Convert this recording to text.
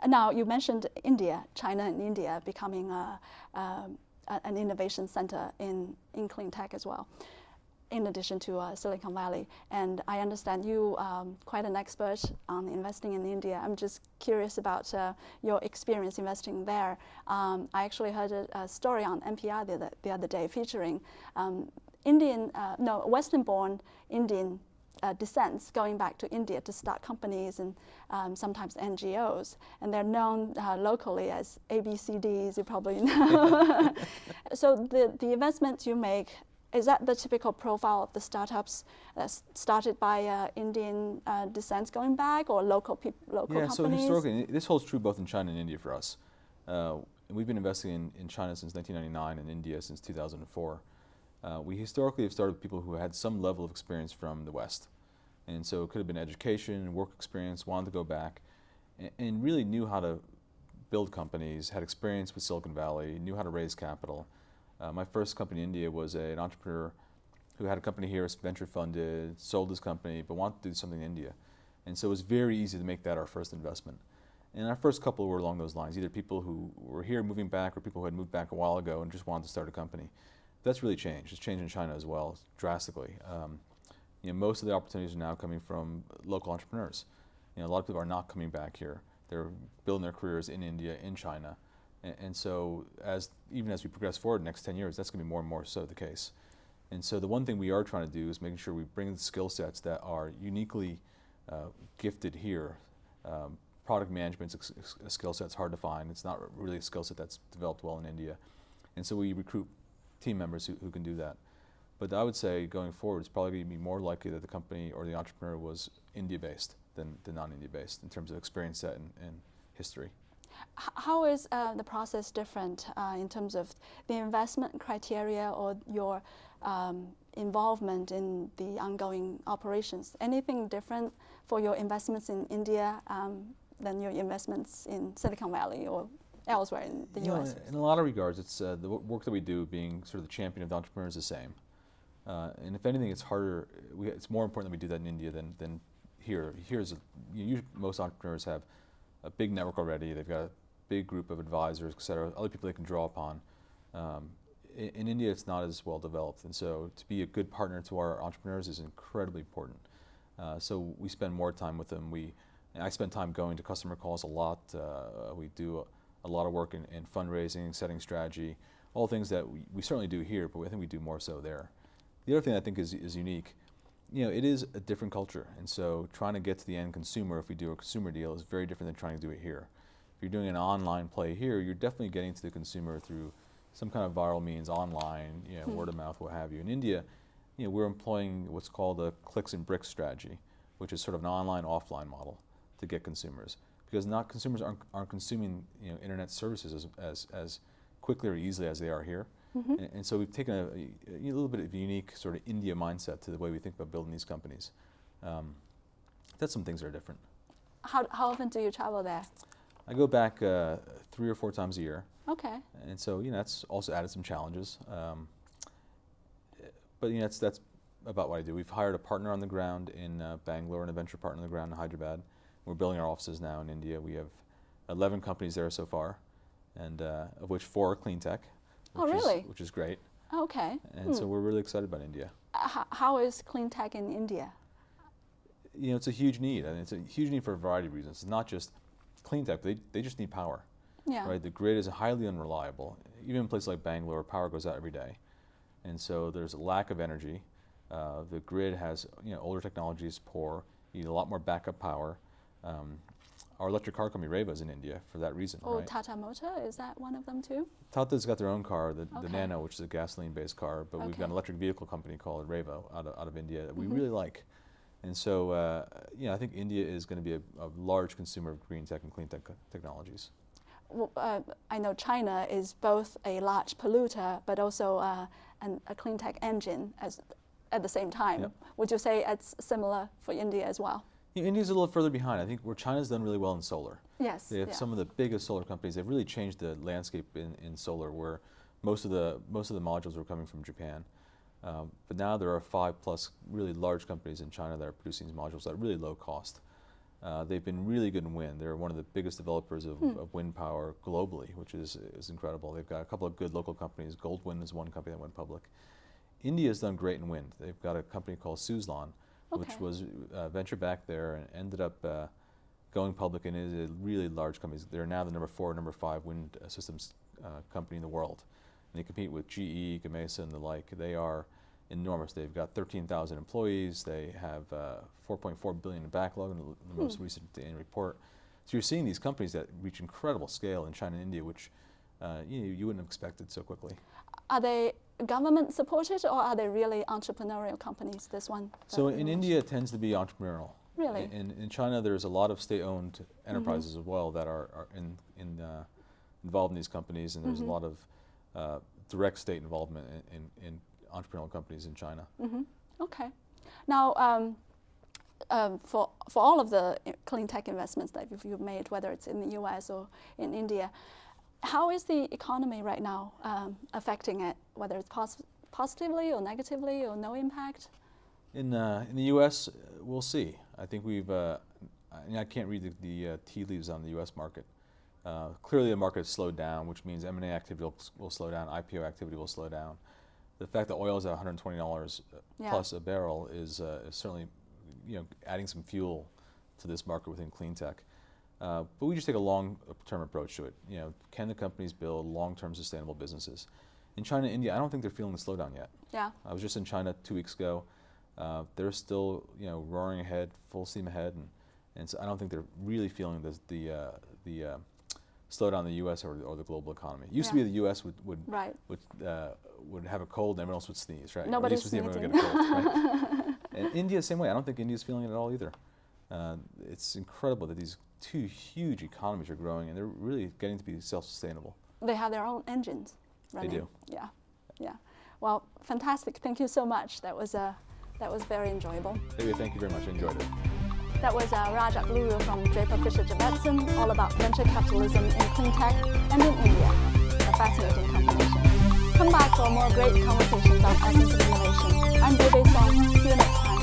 Now, you mentioned India, China and India becoming an innovation center in clean tech as well, in addition to Silicon Valley. And I understand you quite an expert on investing in India. I'm just curious about your experience investing there. I actually heard a story on NPR the other day featuring Western-born Indian descents going back to India to start companies and sometimes NGOs, and they're known locally as ABCDs, you probably know. So the investments you make, is that the typical profile of the startups started by Indian descents going back, or local companies? So historically, this holds true both in China and India for us. We've been investing in China since 1999 and India since 2004. We historically have started with people who had some level of experience from the West. And so it could have been education, work experience, wanted to go back, and really knew how to build companies, had experience with Silicon Valley, knew how to raise capital. My first company in India was an entrepreneur who had a company here, was venture funded, sold his company, but wanted to do something in India. And so it was very easy to make that our first investment. And our first couple were along those lines, either people who were here moving back or people who had moved back a while ago and just wanted to start a company. That's really changed. It's changed in China as well, drastically. Most of the opportunities are now coming from local entrepreneurs. A lot of people are not coming back here. They're building their careers in India, in China. And so even as we progress forward the next 10 years, that's going to be more and more so the case. And so the one thing we are trying to do is making sure we bring the skill sets that are uniquely gifted here. Product management's a skill set's hard to find. It's not really a skill set that's developed well in India. And so we recruit team members who can do that. But I would say going forward, it's probably going to be more likely that the company or the entrepreneur was India-based than non-India-based in terms of experience set and history. How is the process different in terms of the investment criteria or your involvement in the ongoing operations? Anything different for your investments in India than your investments in Silicon Valley or elsewhere in the US? In a lot of regards, it's the work that we do, being sort of the champion of the entrepreneur, is the same. And if anything, it's harder. It's more important that we do that in India than here. Most entrepreneurs have a big network already. They've got a big group of advisors, et cetera, other people they can draw upon. In India, it's not as well developed. And so to be a good partner to our entrepreneurs is incredibly important. So we spend more time with them. I spend time going to customer calls a lot. We do a lot of work in fundraising, setting strategy, all things that we certainly do here, but I think we do more so there. The other thing I think is unique, it is a different culture. And so trying to get to the end consumer, if we do a consumer deal, is very different than trying to do it here. If you're doing an online play here, you're definitely getting to the consumer through some kind of viral means, online, word of mouth, what have you. In India, we're employing what's called a clicks and bricks strategy, which is sort of an online-offline model to get consumers. Because consumers aren't consuming internet services as quickly or easily as they are here. Mm-hmm. And so we've taken a little bit of a unique sort of India mindset to the way we think about building these companies. That's some things that are different. How often do you travel there? I go back 3 or 4 times a year. Okay. And so that's also added some challenges. But that's about what I do. We've hired a partner on the ground in Bangalore and a venture partner on the ground in Hyderabad. We're building our offices now in India. We have 11 companies there so far, and of which 4 are clean tech. Which is great. Okay. And so we're really excited about India. How is clean tech in India? It's a huge need. I mean, it's a huge need for a variety of reasons. It's not just clean tech, but they just need power. Yeah. Right? The grid is highly unreliable. Even in places like Bangalore, power goes out every day. And so there's a lack of energy. The grid has, older technology is poor. You need a lot more backup power. Our electric car company, Reva, is in India for that reason. Oh, right? Tata Motor, is that one of them too? Tata's got their own car, the Nano, which is a gasoline-based car, but we've got an electric vehicle company called Reva out of India that we really like. And so, I think India is going to be a large consumer of green tech and clean tech technologies. Well, I know China is both a large polluter, but also a clean tech engine at the same time. Yep. Would you say it's similar for India as well? India's a little further behind. I think where China's done really well in solar. Yes. They have some of the biggest solar companies. They've really changed the landscape in solar, where most of the modules were coming from Japan. But now there are 5+ really large companies in China that are producing these modules at really low cost. They've been really good in wind. They're one of the biggest developers of wind power globally, which is incredible. They've got a couple of good local companies. Goldwind is one company that went public. India's done great in wind. They've got a company called Suzlon, which was venture backed there and ended up going public and is a really large company. They're now the number 4 or number 5 wind systems company in the world. And they compete with GE, Gamesa, and the like. They are enormous. They've got 13,000 employees. They have 4.4 billion in backlog in the most recent annual report. So you're seeing these companies that reach incredible scale in China and India, which you wouldn't have expected so quickly. Are they government supported, or are they really entrepreneurial companies, this one? So in India, it tends to be entrepreneurial. Really? In China, there's a lot of state-owned enterprises as well that are involved in these companies, and there's a lot of direct state involvement in entrepreneurial companies in China. Okay. Now, for all of the clean tech investments that you've made, whether it's in the US or in India, how is the economy right now affecting it, whether it's positively or negatively or no impact? In the US, we'll see. I think I can't read the tea leaves on the US market. Clearly the market has slowed down, which means M&A activity will slow down, IPO activity will slow down. The fact that oil is at $120 plus a barrel is certainly adding some fuel to this market within clean tech. But we just take a long-term approach to it. Can the companies build long-term sustainable businesses? In China and India, I don't think they're feeling the slowdown yet. Yeah. I was just in China 2 weeks ago. They're still roaring ahead, full steam ahead, and so I don't think they're really feeling the slowdown in the U.S. or the global economy. It used to be the U.S. would have a cold and everyone else would sneeze, right? Nobody's sneezing. Everyone would get a cold, right? And India, same way. I don't think India's feeling it at all either. It's incredible that these 2 huge economies are growing, and they're really getting to be self-sustainable. They have their own engines running. They do. Yeah. Well, fantastic. Thank you so much. That was very enjoyable. David, thank you very much. I enjoyed it. That was Raj Atluru from Draper Fisher Jurvetson, all about venture capitalism in clean tech and in India. A fascinating combination. Come back for more great conversations on essence of innovation. I'm David Song. See you next time.